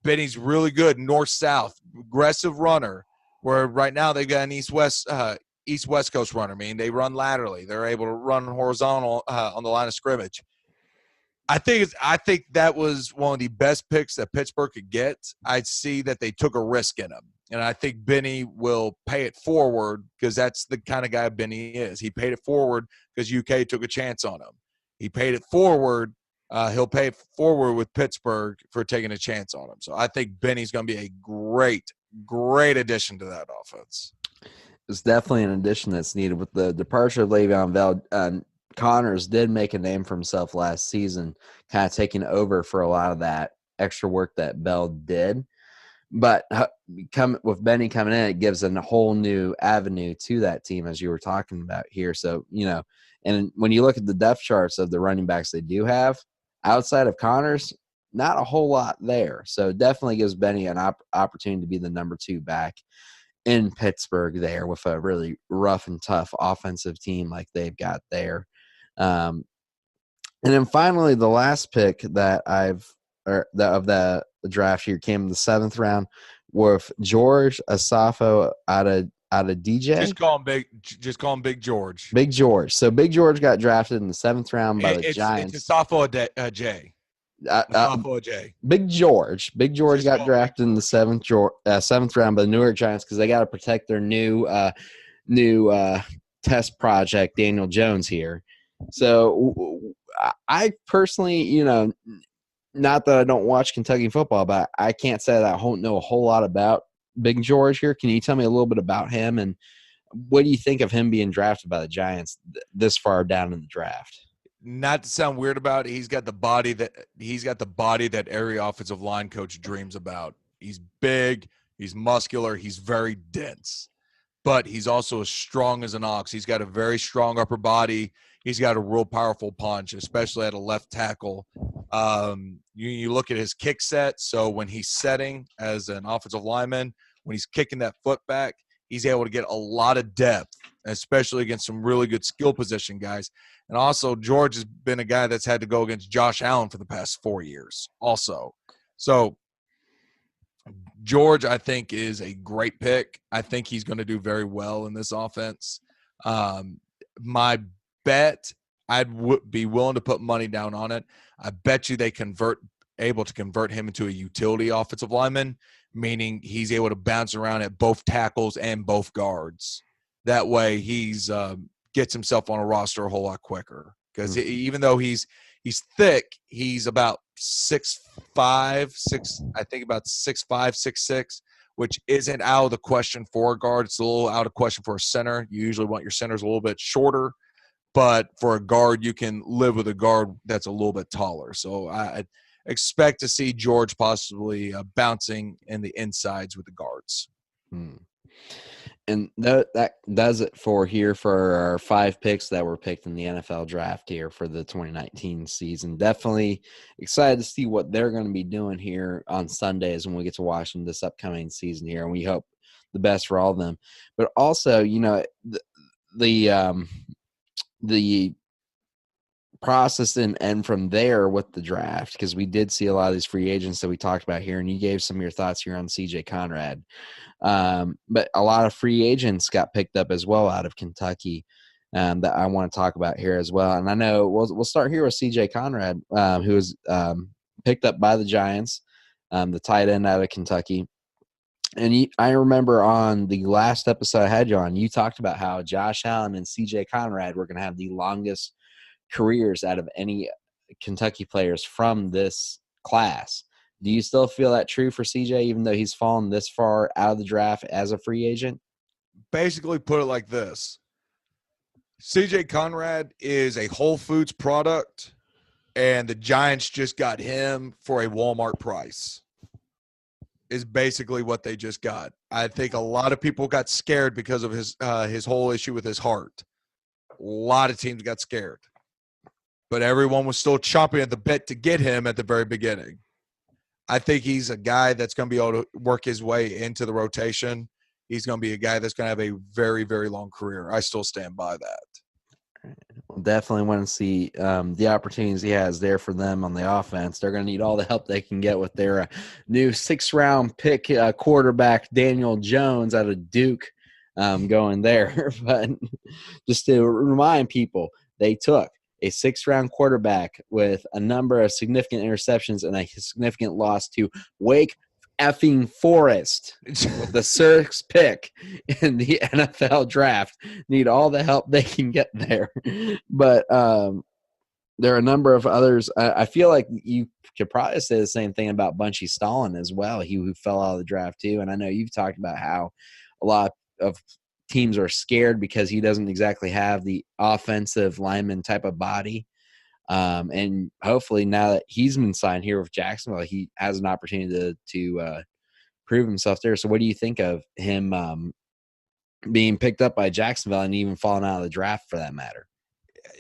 Benny's really good north-south, aggressive runner, where right now they've got an east-west coast runner. I mean, they run laterally. They're able to run horizontal on the line of scrimmage. I think that was one of the best picks that Pittsburgh could get. I see that they took a risk in him. And I think Benny will pay it forward because that's the kind of guy Benny is. He paid it forward because UK took a chance on him. He paid it forward. He'll pay it forward with Pittsburgh for taking a chance on him. So I think Benny's going to be a great, great addition to that offense. It's definitely an addition that's needed. With the departure of Le'Veon Bell, Connors did make a name for himself last season, kind of taking over for a lot of that extra work that Bell did. But with Benny coming in, it gives a whole new avenue to that team, as you were talking about here. So, and when you look at the depth charts of the running backs they do have, outside of Connors, not a whole lot there. So definitely gives Benny an opportunity to be the number 2 back in Pittsburgh there with a really rough and tough offensive team like they've got there. And then finally, the last pick that of the draft here came in the 7th round with George Asafo out of DJ. Just call him Big George. Big George. So Big George got drafted in the 7th round by the Giants. It's Asafo J. Big George. Big George got drafted in the 7th round by the New York Giants because they got to protect their new test project, Daniel Jones here. So I personally, not that I don't watch Kentucky football, but I can't say that I don't know a whole lot about Big George here. Can you tell me a little bit about him, and what do you think of him being drafted by the Giants this far down in the draft? Not to sound weird about it, he's got the body that every offensive line coach dreams about. He's big, he's muscular, he's very dense, but he's also as strong as an ox. He's got a very strong upper body. He's got a real powerful punch, especially at a left tackle. You look at his kick set. So when he's setting as an offensive lineman, when he's kicking that foot back, he's able to get a lot of depth, especially against some really good skill position guys. And also, George has been a guy that's had to go against Josh Allen for the past 4 years also. So George, I think, is a great pick. I think he's going to do very well in this offense. My bet, I'd be willing to put money down on it. I bet you they able to convert him into a utility offensive lineman, meaning he's able to bounce around at both tackles and both guards. That way, he's gets himself on a roster a whole lot quicker. Because even though he's thick, he's about 6'5", I think about 6'5", 6'6", which isn't out of the question for a guard. It's a little out of question for a center. You usually want your centers a little bit shorter, but for a guard, you can live with a guard that's a little bit taller. So I expect to see George possibly bouncing in the insides with the guards. And that does it for our 5 picks that were picked in the NFL draft here for the 2019 season. Definitely excited to see what they're going to be doing here on Sundays when we get to watch them this upcoming season here. And we hope the best for all of them. But also, the process and end from there with the draft, because we did see a lot of these free agents that we talked about here, and you gave some of your thoughts here on CJ Conrad. But a lot of free agents got picked up as well out of Kentucky that I want to talk about here as well. And I know we'll start here with CJ Conrad, who was picked up by the Giants, the tight end out of Kentucky. And I remember on the last episode I had you on, you talked about how Josh Allen and CJ Conrad were going to have the longest careers out of any Kentucky players from this class. Do you still feel that true for CJ, even though he's fallen this far out of the draft as a free agent? Basically, put it like this. CJ Conrad is a Whole Foods product, and the Giants just got him for a Walmart price, is basically what they just got. I think a lot of people got scared because of his whole issue with his heart. A lot of teams got scared. But everyone was still chomping at the bit to get him at the very beginning. I think he's a guy that's going to be able to work his way into the rotation. He's going to be a guy that's going to have a very, very long career. I still stand by that. Well, definitely want to see the opportunities he has there for them on the offense. They're going to need all the help they can get with their new 6th-round pick quarterback, Daniel Jones out of Duke, going there. But just to remind people, they took a 6th-round quarterback with a number of significant interceptions and a significant loss to Wake effing Forest with the 6th pick in the NFL draft. Need all the help they can get there. But there are a number of others. I feel like you could probably say the same thing about Bunchy Stallin as well, who fell out of the draft too. And I know you've talked about how a lot of teams are scared because he doesn't exactly have the offensive lineman type of body. And hopefully now that he's been signed here with Jacksonville, he has an opportunity to prove himself there. So what do you think of him being picked up by Jacksonville and even falling out of the draft for that matter?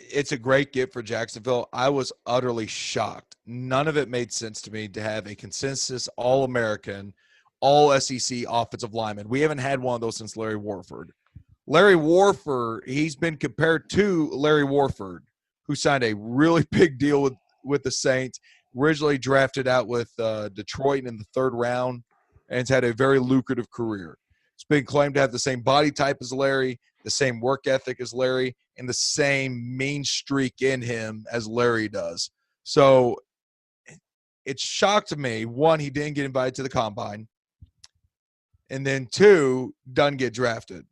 It's a great get for Jacksonville. I was utterly shocked. None of it made sense to me to have a consensus All-American, All-SEC offensive lineman. We haven't had one of those since Larry Warford. Larry Warford, he's been compared to Larry Warford, who signed a really big deal with the Saints, originally drafted out with Detroit in the 3rd round, and has had a very lucrative career. It's been claimed to have the same body type as Larry, the same work ethic as Larry, and the same mean streak in him as Larry does. So it shocked me, one, he didn't get invited to the Combine, and then 2, doesn't get drafted.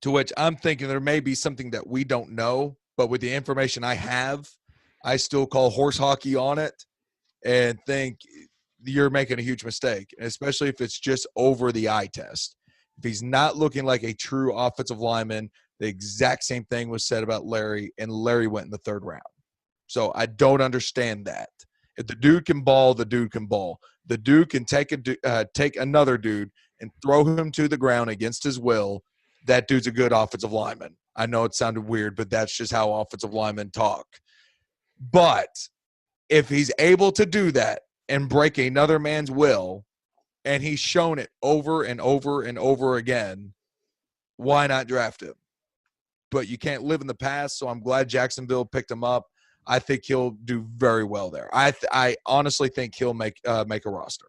To which I'm thinking there may be something that we don't know, but with the information I have, I still call horse hockey on it and think you're making a huge mistake, especially if it's just over the eye test. If he's not looking like a true offensive lineman, the exact same thing was said about Larry, and Larry went in the 3rd round. So I don't understand that. If the dude can ball, the dude can ball. The dude can take another dude and throw him to the ground against his will. That dude's a good offensive lineman. I know it sounded weird, but that's just how offensive linemen talk. But if he's able to do that and break another man's will, and he's shown it over and over and over again. Why not draft him? But you can't live in the past, so I'm glad Jacksonville picked him up. I think he'll do very well there. I honestly think he'll make a roster.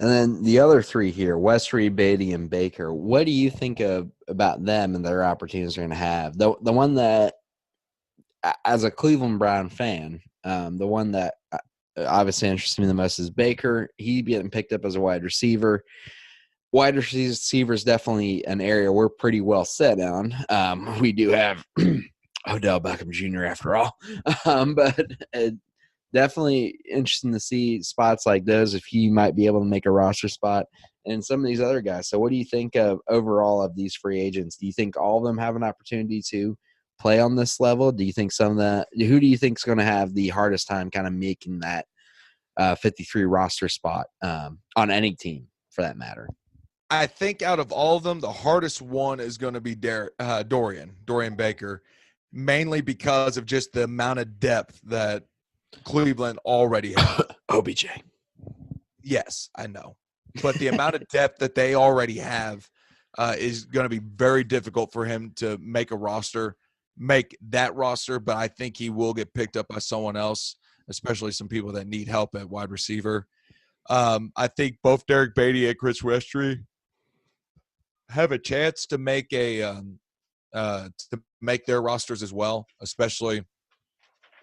And then the other three here, Westry, Beatty, and Baker. What do you think about them and their opportunities they're going to have? The one that, as a Cleveland Brown fan, the one that obviously interests me the most is Baker. He getting picked up as a wide receiver. Wide receiver is definitely an area we're pretty well set on. We do have Odell Beckham Jr. after all, but definitely interesting to see spots like those if he might be able to make a roster spot and some of these other guys. So what do you think of overall of these free agents? Do you think all of them have an opportunity to play on this level? Do you think who do you think is going to have the hardest time kind of making that 53 roster spot on any team for that matter? I think out of all of them, the hardest one is going to be Dorian Baker, mainly because of just the amount of depth that Cleveland already has. OBJ. Yes, I know. But the amount of depth that they already have is going to be very difficult for him to make that roster, but I think he will get picked up by someone else, especially some people that need help at wide receiver. I think both Derek Beatty and Chris Westry have a chance to make their rosters as well, especially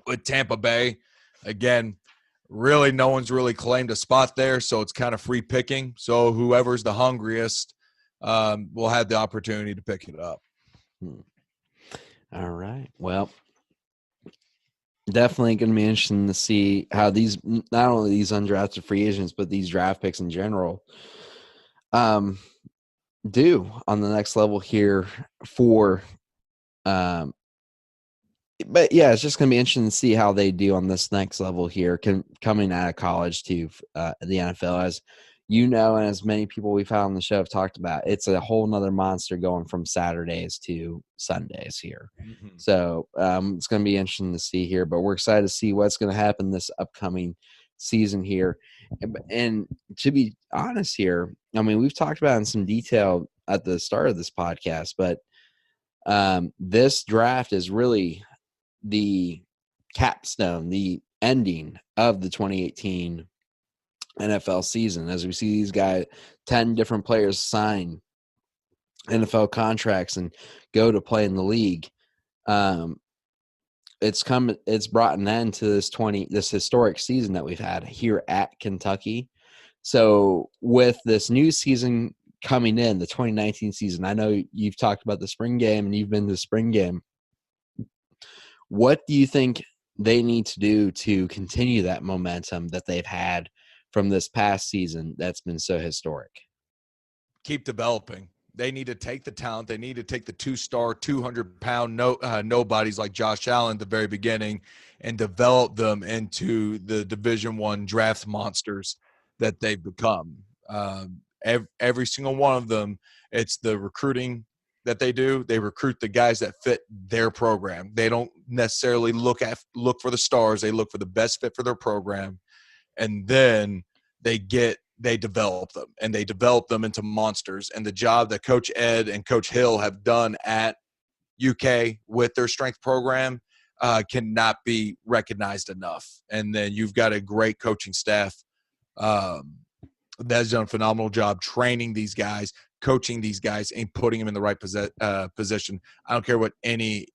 with Tampa Bay. Again, really no one's really claimed a spot there, so it's kind of free picking. So whoever's the hungriest will have the opportunity to pick it up. All right. Well, definitely going to be interesting to see how these, not only these undrafted free agents, but these draft picks in general do on the next level here for but yeah, it's just going to be interesting to see how they do on this next level here, coming out of college to the NFL. As you know, and as many people we've had on the show have talked about, it's a whole nother monster going from Saturdays to Sundays here. Mm-hmm. So it's going to be interesting to see here, but we're excited to see what's going to happen this upcoming season here. And to be honest here, I mean, we've talked about it in some detail at the start of this podcast, but this draft is really the capstone, the ending of the 2018 NFL season, as we see these guys, 10 different players sign NFL contracts and go to play in the league. It's brought an end to this historic season that we've had here at Kentucky. So with this new season coming in, the 2019 season, I know you've talked about the spring game and you've been to the spring game. What do you think they need to do to continue that momentum that they've had from this past season that's been so historic? Keep developing. They need to take the talent. They need to take the 2-star, 200-pound nobodies like Josh Allen at the very beginning and develop them into the Division I draft monsters that they've become. Every single one of them, it's the recruiting that they do. They recruit the guys that fit their program. They don't necessarily look for the stars. They look for the best fit for their program, and then they develop them, and they develop them into monsters. And the job that Coach Ed and Coach Hill have done at UK with their strength program cannot be recognized enough. And then you've got a great coaching staff that's done a phenomenal job training these guys, coaching these guys, and putting them in the right position. I don't care what any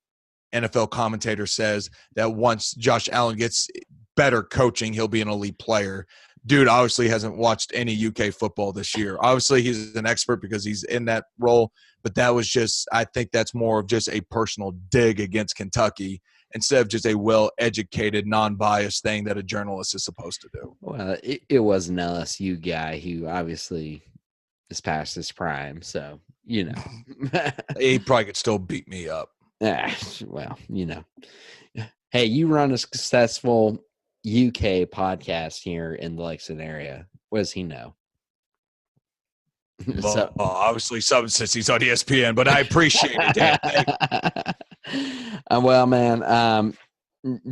NFL commentator says, that once Josh Allen gets better coaching, he'll be an elite player. Dude obviously hasn't watched any UK football this year. Obviously, he's an expert because he's in that role, but that was just – I think that's more of just a personal dig against Kentucky instead of just a well-educated, non-biased thing that a journalist is supposed to do. Well, it was an LSU guy who obviously is past his prime, so, you know. He probably could still beat me up. Well, you know. Hey, you run a successful UK podcast here in the Lexington area. What does he know? Well, obviously something since he's on ESPN, but I appreciate it, Dan. Well, man,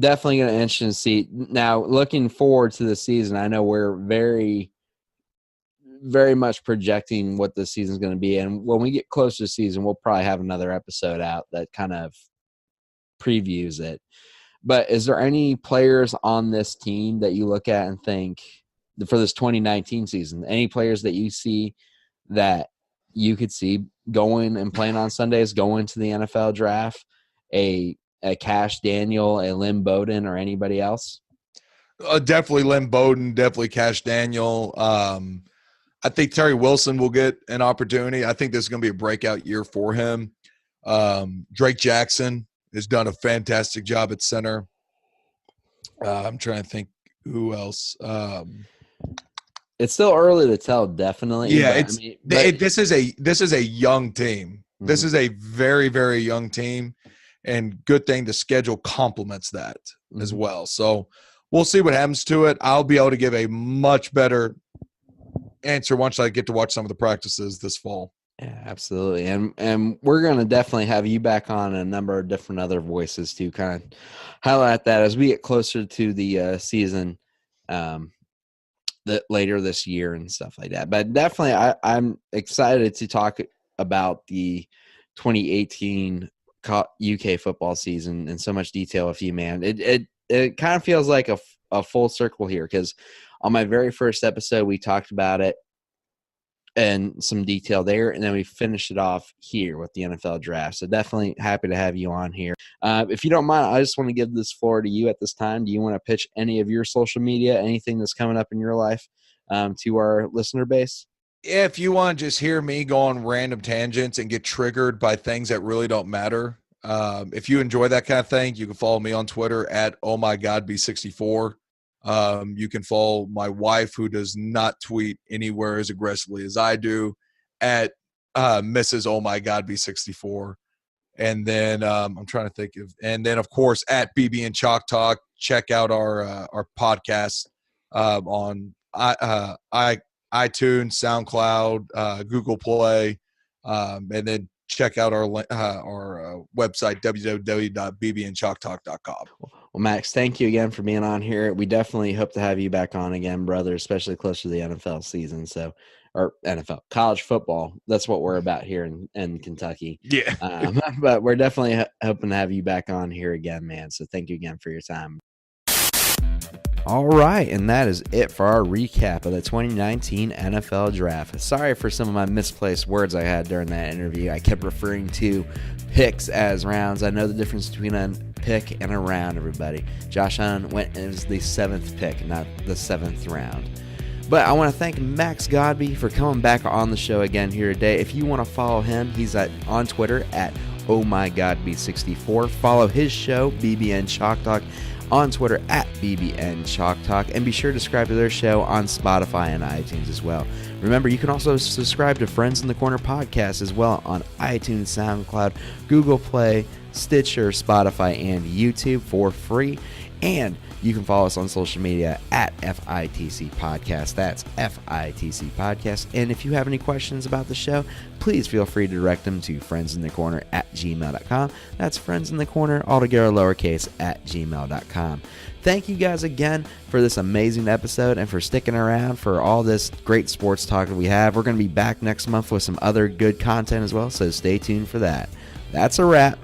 definitely going to be interesting to see. Now, looking forward to the season, I know we're very very much projecting what this season's going to be. And when we get close to the season, we'll probably have another episode out that kind of previews it. But is there any players on this team that you look at and think for this 2019 season, any players that you see that you could see going and playing on Sundays, going to the NFL draft, a Cash Daniel, a Lynn Bowden, or anybody else? Definitely Lynn Bowden, definitely Cash Daniel. I think Terry Wilson will get an opportunity. I think this is going to be a breakout year for him. Drake Jackson has done a fantastic job at center. I'm trying to think who else. It's still early to tell, definitely. Yeah, this is a young team. Mm-hmm. This is a very, very young team, and good thing the schedule complements that as well. So we'll see what happens to it. I'll be able to give a much better answer once I get to watch some of the practices this fall. Yeah, absolutely. And we're going to definitely have you back on a number of different other voices to kind of highlight that as we get closer to the season later this year and stuff like that. But definitely I'm excited to talk about the 2018 UK football season in so much detail with you, man. It kind of feels like a full circle here because on my very first episode, we talked about it and some detail there, and then we finished it off here with the NFL draft. So definitely happy to have you on here. If you don't mind, I just want to give this floor to you at this time. Do you want to pitch any of your social media, anything that's coming up in your life to our listener base? If you want to just hear me go on random tangents and get triggered by things that really don't matter, if you enjoy that kind of thing, you can follow me on Twitter at ohmygodby64. You can follow my wife, who does not tweet anywhere as aggressively as I do, at Mrs. ohmygodby64. And then I'm trying to think of, and then of course at BBN Chalk Talk. Check out our podcast on iTunes, SoundCloud, Google Play, and then check out our website, www.bbnchalktalk.com. Well, Max, thank you again for being on here. We definitely hope to have you back on again, brother, especially closer to the NFL season. Or NFL, college football. That's what we're about here in Kentucky. Yeah. But we're definitely hoping to have you back on here again, man. So thank you again for your time. All right, and that is it for our recap of the 2019 NFL Draft. Sorry for some of my misplaced words I had during that interview. I kept referring to picks as rounds. I know the difference between a pick and a round, everybody. Josh Allen went as the 7th pick, not the 7th round. But I want to thank Max Godby for coming back on the show again here today. If you want to follow him, he's on Twitter at ohmygodby64. Follow his show, BBN Chalk Talk, on Twitter at BBN Chalk Talk, and be sure to subscribe to their show on Spotify and iTunes as well. Remember, you can also subscribe to Friends in the Corner podcast as well on iTunes, SoundCloud, Google Play, Stitcher, Spotify, and YouTube for free. And you can follow us on social media at FITC Podcast. That's FITC Podcast. And if you have any questions about the show, please feel free to direct them to friendsinthecorner@gmail.com. That's friendsinthecorner, altogether lowercase, @gmail.com. Thank you guys again for this amazing episode and for sticking around for all this great sports talk that we have. We're going to be back next month with some other good content as well, so stay tuned for that. That's a wrap.